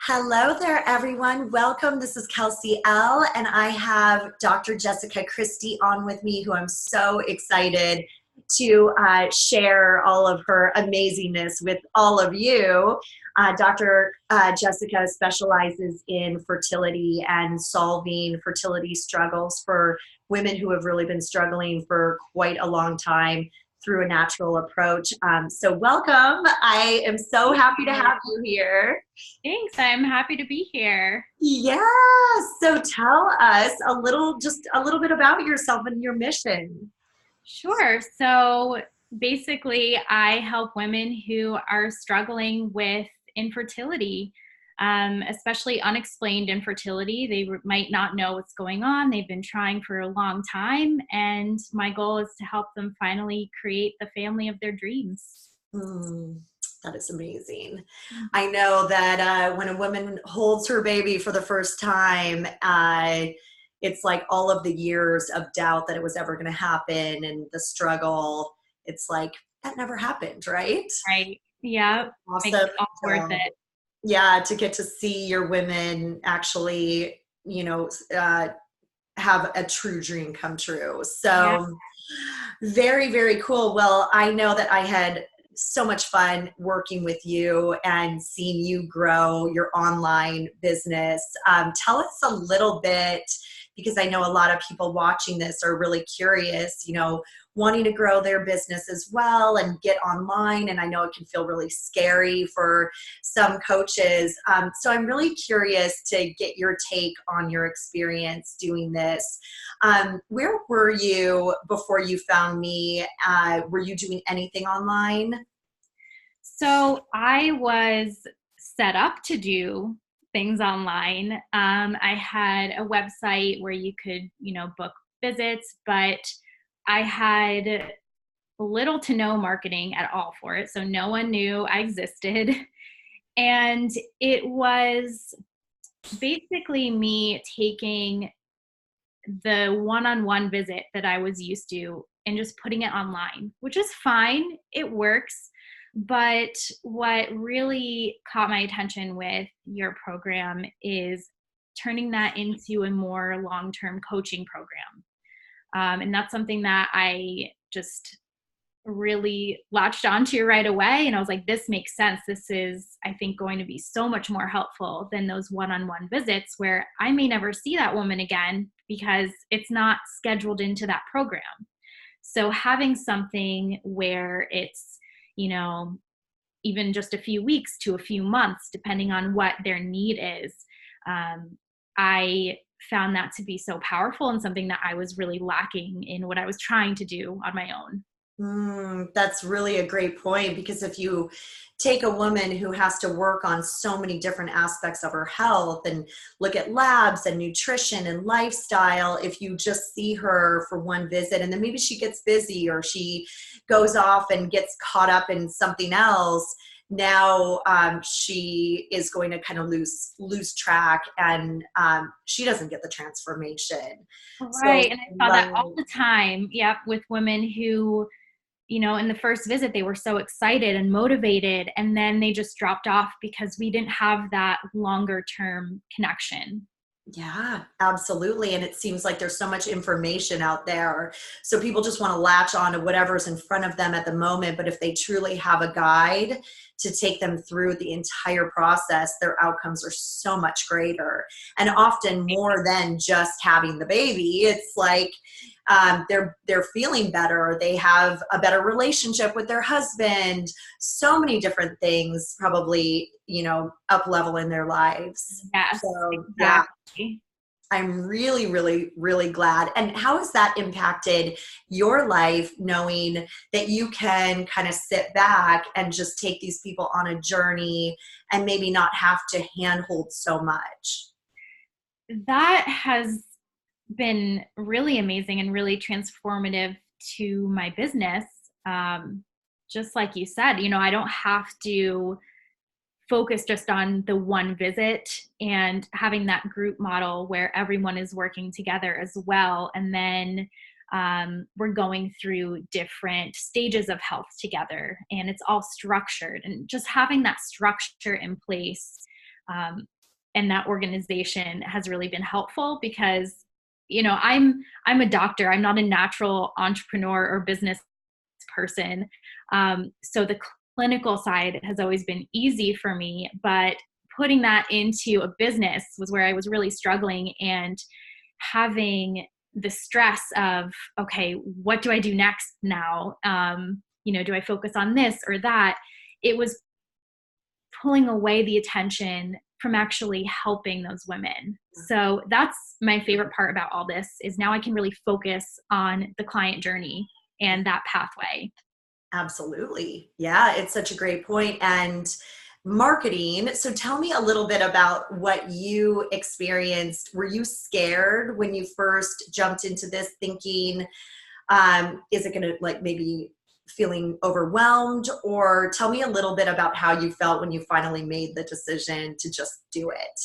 Hello there, everyone. Welcome. This is Kelsy Elle, and I have Dr. Jessica Christie on with me, who I'm so excited to share all of her amazingness with all of you. Dr. Jessica specializes in fertility and solving fertility struggles for women who have really been struggling for quite a long time through a natural approach. So welcome. I am so happy to have you here. Thanks. I'm happy to be here. Yeah. So tell us just a little bit about yourself and your mission. Sure. So basically, I help women who are struggling with infertility, especially unexplained infertility. They might not know what's going on. They've been trying for a long time. And my goal is to help them finally create the family of their dreams. Mm, that is amazing. I know that when a woman holds her baby for the first time, it's like all of the years of doubt that it was ever going to happen and the struggle. It's like that never happened, right? Right. Yeah. Makes Awesome. it all worth it. Yeah, to get to see your women actually, have a true dream come true. Yeah. So very, very cool. Well, I know that I had so much fun working with you and seeing you grow your online business. Tell us a little bit, because I know a lot of people watching this are really curious, wanting to grow their business as well and get online. And I know it can feel really scary for some coaches. So I'm really curious to get your take on your experience doing this. Where were you before you found me? Were you doing anything online? So I was set up to do things online. I had a website where you could, book visits, but I had little to no marketing at all for it. So no one knew I existed. And it was basically me taking the one-on-one visit that I was used to and just putting it online, which is fine. It works. But what really caught my attention with your program is turning that into a more long-term coaching program. And that's something that I just really latched onto right away. And I was like, this makes sense. This is, I think, going to be so much more helpful than those one-on-one visits where I may never see that woman again because it's not scheduled into that program. So having something where it's, even just a few weeks to a few months, depending on what their need is, I found that to be so powerful and something that I was really lacking in what I was trying to do on my own. That's really a great point, because if you take a woman who has to work on so many different aspects of her health and look at labs and nutrition and lifestyle, if you just see her for one visit and then maybe she gets busy or she goes off and gets caught up in something else, now she is going to kind of lose track, and she doesn't get the transformation. So Right. And I saw that all the time. Yep. With women who, in the first visit, they were so excited and motivated, and then they just dropped off because we didn't have that longer term connection. yeah, absolutely. And it seems like there's so much information out there. So people just want to latch on to whatever's in front of them at the moment. But if they truly have a guide to take them through the entire process, their outcomes are so much greater, and often more than just having the baby. It's like they're feeling better. They have a better relationship with their husband. So many different things probably, up level in their lives. Yes, So yeah, exactly. I'm really, really, really glad. And how has that impacted your life, knowing that you can kind of sit back and just take these people on a journey and maybe not have to handhold so much? That has been really amazing and really transformative to my business. Just like you said, I don't have to focus just on the one visit, and having that group model where everyone is working together as well. And then we're going through different stages of health together, and it's all structured. And just having that structure in place and that organization has really been helpful because, I'm a doctor. I'm not a natural entrepreneur or business person. So the clinical side has always been easy for me, but putting that into a business was where I was really struggling, and having the stress of, okay, what do I do next now? Do I focus on this or that? It was pulling away the attention from actually helping those women. So that's my favorite part about all this, is now I can really focus on the client journey and that pathway. Absolutely. Yeah, it's such a great point. And marketing. So tell me a little bit about what you experienced. Were you scared when you first jumped into this, thinking, is it going to, like, maybe feeling overwhelmed? Or tell me a little bit about how you felt when you finally made the decision to just do it.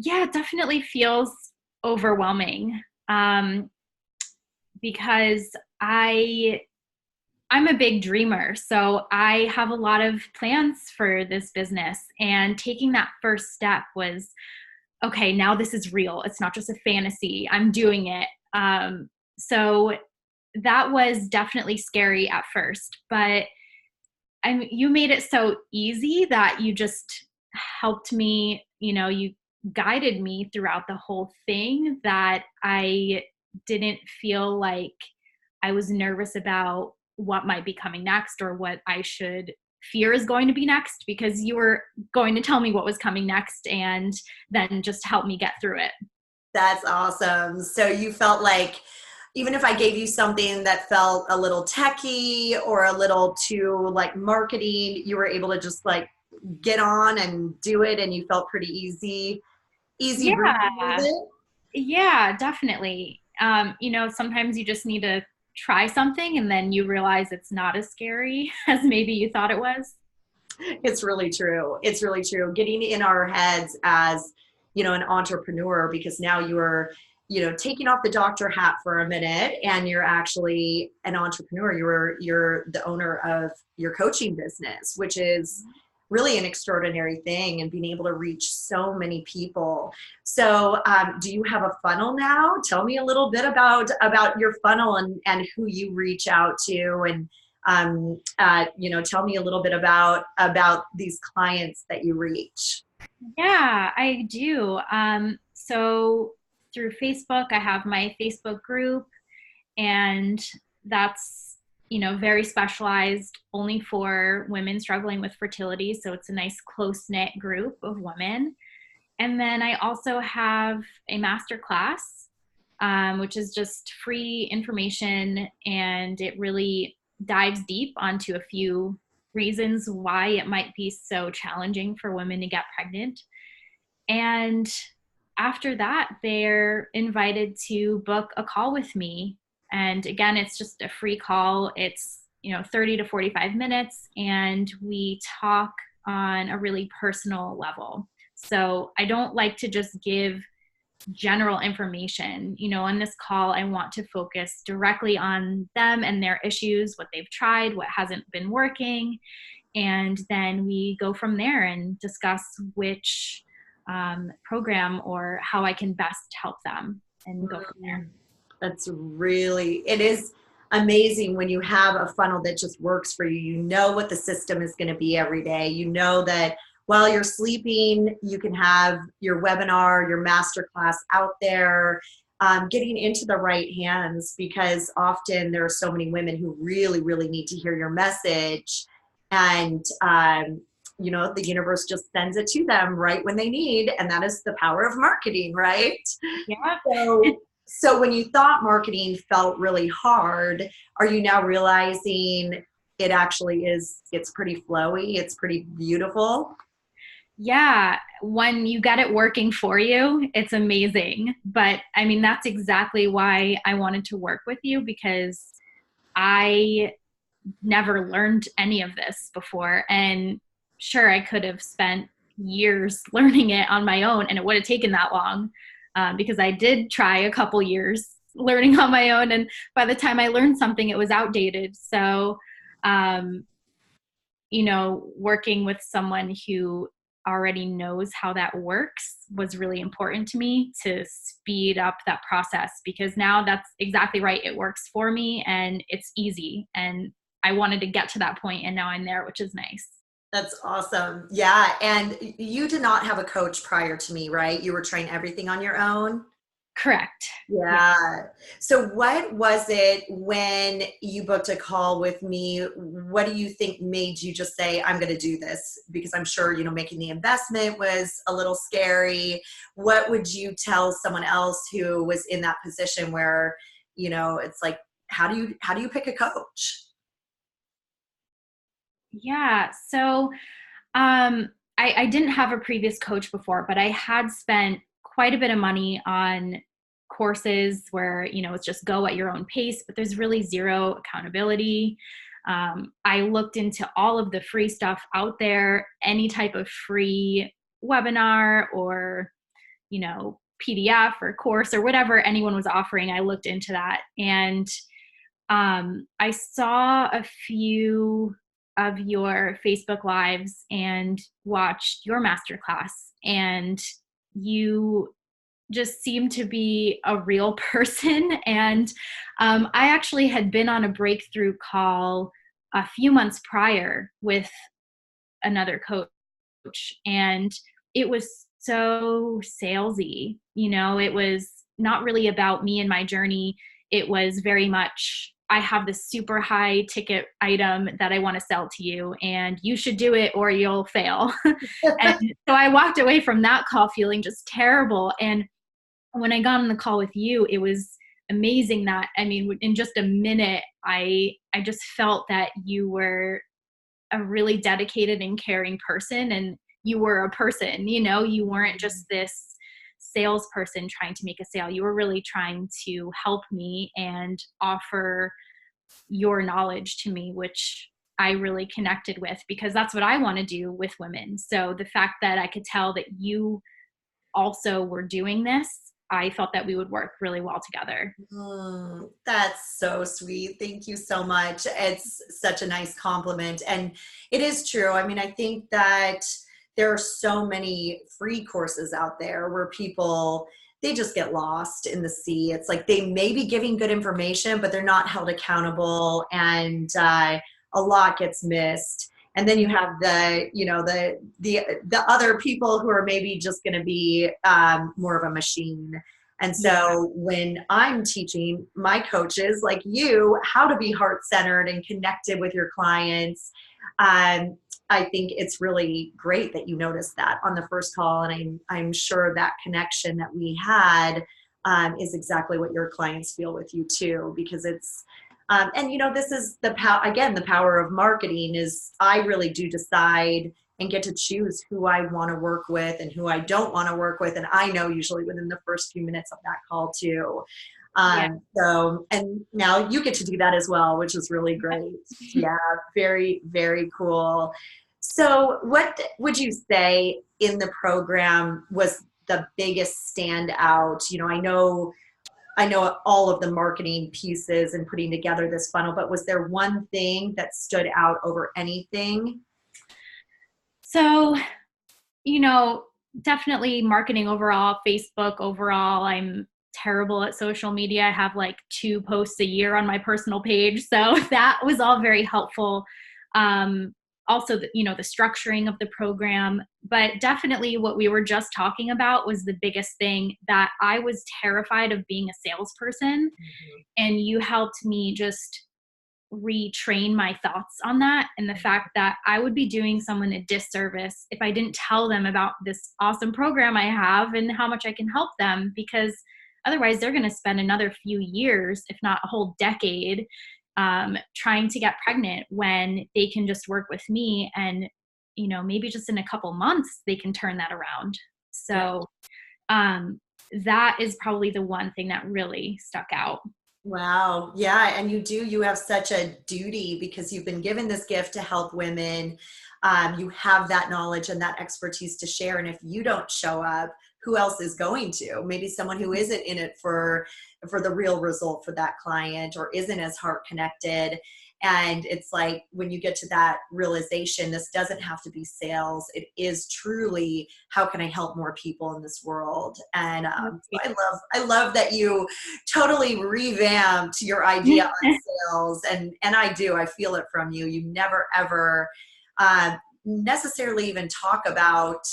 Yeah, it definitely feels overwhelming, because I'm a big dreamer. So I have a lot of plans for this business, and taking that first step was, okay, now this is real. It's not just a fantasy. I'm doing it. So that was definitely scary at first, but you made it so easy that you just helped me, you guided me throughout the whole thing, that I didn't feel like I was nervous about what might be coming next or what I should fear is going to be next, because you were going to tell me what was coming next and then just help me get through it. That's awesome. So you felt like even if I gave you something that felt a little techy or a little too like marketing, you were able to just like get on and do it, and you felt pretty easy breezy with Yeah. it. Yeah, definitely. Sometimes you just need to try something and then you realize it's not as scary as maybe you thought it was. It's really true. It's really true. Getting in our heads as, an entrepreneur, because now you're, taking off the doctor hat for a minute and you're actually an entrepreneur. You're the owner of your coaching business, which is really an extraordinary thing, and being able to reach so many people. So, do you have a funnel now? Tell me a little bit about your funnel and who you reach out to, and tell me a little bit about these clients that you reach. Yeah, I do. So through Facebook, I have my Facebook group, and that's, very specialized only for women struggling with fertility. So it's a nice close knit group of women. And then I also have a master class, which is just free information, and it really dives deep onto a few reasons why it might be so challenging for women to get pregnant. And after that, they're invited to book a call with me. And again, it's just a free call. It's, 30 to 45 minutes, and we talk on a really personal level. So I don't like to just give general information. On this call, I want to focus directly on them and their issues, what they've tried, what hasn't been working. And then we go from there and discuss which program or how I can best help them, and go from there. It is amazing when you have a funnel that just works for you. You know what the system is going to be every day. You know that while you're sleeping, you can have your webinar, your masterclass out there, getting into the right hands, because often there are so many women who really, really need to hear your message. And, the universe just sends it to them right when they need. And that is the power of marketing, right? Yeah. So when you thought marketing felt really hard, are you now realizing it actually is, it's pretty flowy, it's pretty beautiful? Yeah, when you get it working for you, it's amazing. But I mean, that's exactly why I wanted to work with you, because I never learned any of this before. And sure, I could have spent years learning it on my own, and it would have taken that long, because I did try a couple years learning on my own. And by the time I learned something, it was outdated. So, working with someone who already knows how that works was really important to me to speed up that process, because now that's exactly right. It works for me and it's easy. And I wanted to get to that point, and now I'm there, which is nice. That's awesome. Yeah. And you did not have a coach prior to me, right? You were trying everything on your own? Correct. Yeah. Yeah. So what was it when you booked a call with me? What do you think made you just say, I'm going to do this? Because I'm sure, making the investment was a little scary. What would you tell someone else who was in that position where, it's like, how do you pick a coach? Yeah. So I didn't have a previous coach before, but I had spent quite a bit of money on courses where, it's just go at your own pace, but there's really zero accountability. I looked into all of the free stuff out there, any type of free webinar or, PDF or course or whatever anyone was offering. I looked into that, and I saw a few of your Facebook lives and watched your masterclass, and you just seemed to be a real person. And I actually had been on a breakthrough call a few months prior with another coach, and it was so salesy. It was not really about me and my journey. It was very much, I have this super high ticket item that I want to sell to you, and you should do it or you'll fail. And so I walked away from that call feeling just terrible. And when I got on the call with you, it was amazing that, in just a minute, I just felt that you were a really dedicated and caring person, and you were a person. You weren't just this salesperson trying to make a sale. You were really trying to help me and offer your knowledge to me, which I really connected with, because that's what I want to do with women. So the fact that I could tell that you also were doing this, I felt that we would work really well together. That's so sweet. Thank you so much. It's such a nice compliment. And it is true. I think that there are so many free courses out there where people, they just get lost in the sea. It's like they may be giving good information, but they're not held accountable, and a lot gets missed. And then you have the other people who are maybe just going to be more of a machine. And so when I'm teaching my coaches like you how to be heart-centered and connected with your clients, I think it's really great that you noticed that on the first call. And I'm sure that connection that we had is exactly what your clients feel with you too, because it's, this is the power of marketing is I really do decide and get to choose who I want to work with and who I don't want to work with. And I know usually within the first few minutes of that call too. So, and now you get to do that as well, which is really great. Yeah. Very, very cool. So what would you say in the program was the biggest standout? I know all of the marketing pieces and putting together this funnel, but was there one thing that stood out over anything? So, definitely marketing overall, Facebook overall. I'm terrible at social media. I have like 2 posts a year on my personal page. So that was all very helpful. Also, the structuring of the program, but definitely what we were just talking about was the biggest thing, that I was terrified of being a salesperson. And you helped me just retrain my thoughts on that, and the fact that I would be doing someone a disservice if I didn't tell them about this awesome program I have and how much I can help them, because otherwise they're going to spend another few years, if not a whole decade, trying to get pregnant when they can just work with me, and maybe just in a couple months they can turn that around. So that is probably the one thing that really stuck out. Wow. Yeah. And you have such a duty because you've been given this gift to help women. You have that knowledge and that expertise to share. And if you don't show up, who else is going to? Maybe someone who isn't in it for the real result for that client or isn't as heart connected. And it's like, when you get to that realization, this doesn't have to be sales. It is truly, how can I help more people in this world? And so I love that you totally revamped your idea on sales. And I feel it from you. You never ever necessarily even talk about,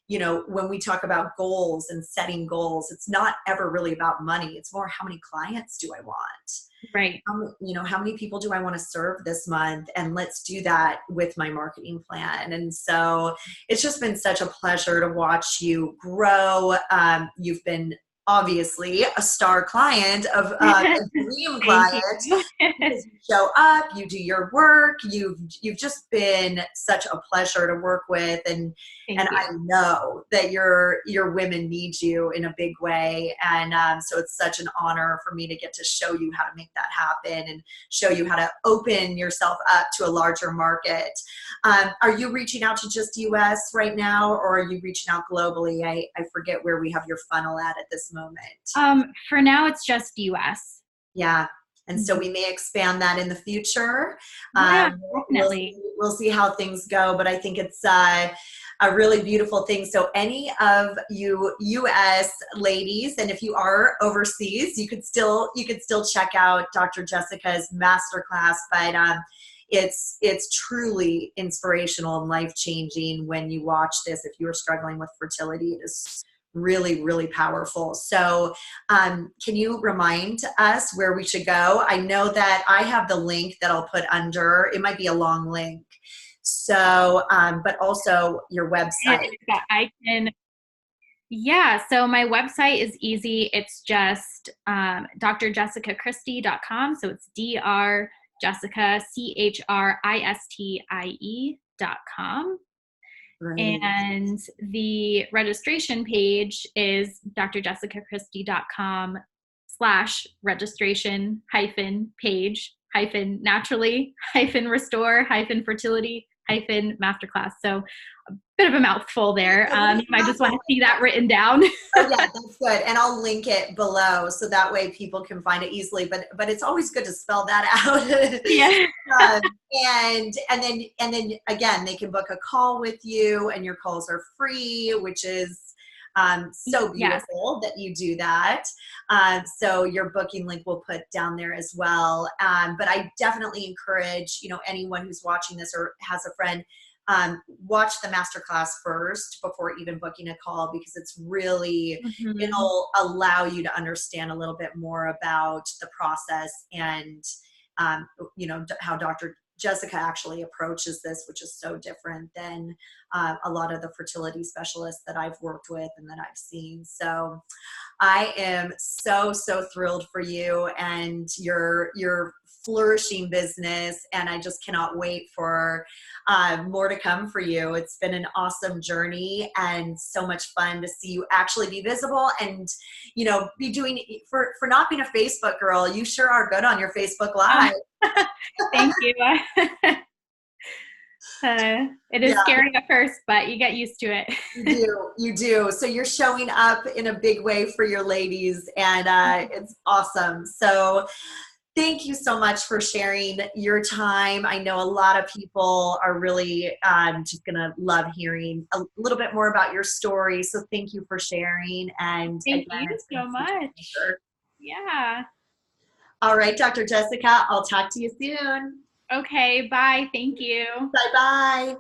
when we talk about goals and setting goals, it's not ever really about money. It's more, how many clients do I want? Right. How many people do I want to serve this month? And let's do that with my marketing plan. And so it's just been such a pleasure to watch you grow. You've been obviously a star client of a dream client, because you show up, you do your work, you've just been such a pleasure to work with, and I know that your women need you in a big way, and so it's such an honor for me to get to show you how to make that happen and show you how to open yourself up to a larger market. Are you reaching out to just US right now, or are you reaching out globally? I forget where we have your funnel at this moment. For now, it's just US. Yeah. And so we may expand that in the future. Yeah, definitely. We'll see how things go, but I think it's a really beautiful thing. So any of you US ladies, and if you are overseas, you could still check out Dr. Jessica's masterclass, but it's truly inspirational and life-changing when you watch this. If you are struggling with fertility, it is really, really powerful. So can you remind us where we should go? I know that I have the link that I'll put under. It might be a long link. So, but also your website. So my website is easy. It's just drjessicachristie.com. So it's drjessicachristie.com. Right. And the registration page is drjessicachristie.com/registration-naturally-restore-fertility-masterclass. So a bit of a mouthful there. You might just want to see that written down. Oh yeah, that's good. And I'll link it below so that way people can find it easily. But it's always good to spell that out. Yeah. And then again, they can book a call with you, and your calls are free, which is so beautiful that you do that. So your booking link we'll put down there as well. But I definitely encourage, anyone who's watching this or has a friend, watch the masterclass first before even booking a call, because it's really, it'll allow you to understand a little bit more about the process and, how Dr. Jessica actually approaches this, which is so different than a lot of the fertility specialists that I've worked with and that I've seen. So I am so thrilled for you and your flourishing business, and I just cannot wait for more to come for you. It's been an awesome journey and so much fun to see you actually be visible and be doing, for not being a Facebook girl, you sure are good on your Facebook Live. Thank you. It is scary at first, but you get used to it. You do. So you're showing up in a big way for your ladies, and it's awesome. So thank you so much for sharing your time. I know a lot of people are really just going to love hearing a little bit more about your story. So thank you for sharing. And thank you so much. Yeah. All right, Dr. Jessica, I'll talk to you soon. Okay, bye. Thank you. Bye-bye.